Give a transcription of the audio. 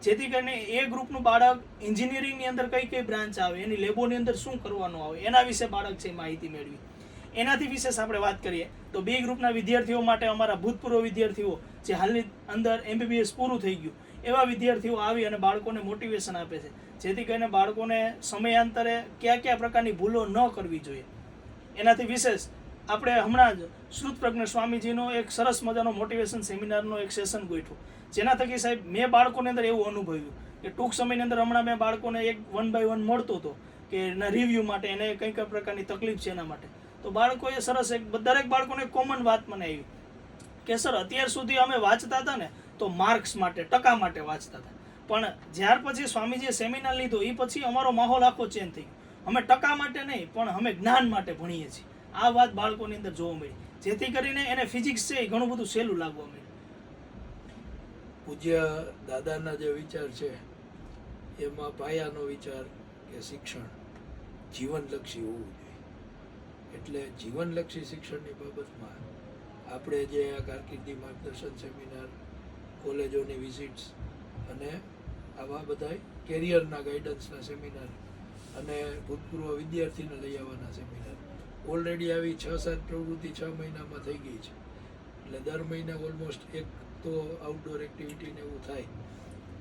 જેથી કરીને એ ગ્રુપનું બાળક એન્જિનિયરિંગની અંદર કઈ કઈ બ્રાન્ચ આવે, એની લેબોની અંદર શું કરવાનું આવે, એના વિશે બાળક છે માહિતી મેળવી. એનાથી વિશેષ આપણે વાત કરીએ તો બી ગ્રુપના વિદ્યાર્થીઓ માટે અમારા ભૂતપૂર્વ વિદ્યાર્થીઓ જે હાલની અંદર MBBS પૂરું થઈ ગયું એવા વિદ્યાર્થીઓ આવી અને બાળકોને મોટિવેશન આપે છે, જેથી કરીને બાળકોને સમયાંતરે કયા કયા પ્રકારની ભૂલો ન કરવી જોઈએ. એનાથી વિશેષ આપણે હમણાં જ શ્રુતપ્રજ્ઞ સ્વામીજીનો એક સરસ મજાનો મોટિવેશન સેમિનારનો એક સેશન ગોઠવ્યો, જેના થકી સાહેબ મેં બાળકોની અંદર એવું અનુભવ્યું કે ટૂંક સમયની અંદર હમણાં મેં બાળકોને એક 1 by 1 મળતો હતો કે એના રિવ્યૂ માટે, એને કઈ કઈ પ્રકારની તકલીફ છે એના માટે. તો બાળકોએ સરસ દરેક બાળકોને કોમન વાત મને આવી કે સર અત્યાર સુધી અમે વાંચતા હતા ને તો માર્ક્સ માટે, ટકા માટે વાંચતા હતા, પણ જ્યાર પછી સ્વામીજીએ સેમિનાર લીધો એ પછી અમારો માહોલ આખો ચેન્જ થઈ ગયો. અમે ટકા માટે નહીં પણ અમે જ્ઞાન માટે ભણીએ છીએ. આ વાત બાળકોની અંદર જોવા મળી, જેથી કરીને એને ફિઝિક્સ છે એ ઘણું બધું સહેલું લાગવા મળ્યું. પૂજ્ય દાદાના જે વિચાર છે એમાં પાયાનો વિચાર કે શિક્ષણ જીવનલક્ષી હોવું જોઈએ. એટલે જીવનલક્ષી શિક્ષણની બાબતમાં આપણે જે આ કારકિર્દી માર્ગદર્શન સેમિનાર, કોલેજોની વિઝિટ્સ અને આવા બધા કેરિયરના ગાઈડન્સના સેમિનાર અને ભૂતપૂર્વ વિદ્યાર્થીને લઈ આવવાના સેમિનાર ઓલરેડી આવી 6-7 પ્રવૃત્તિ 6 મહિનામાં થઈ ગઈ છે. એટલે દર મહિને ઓલમોસ્ટ એક તો આઉટડોર એક્ટિવિટીને એવું થાય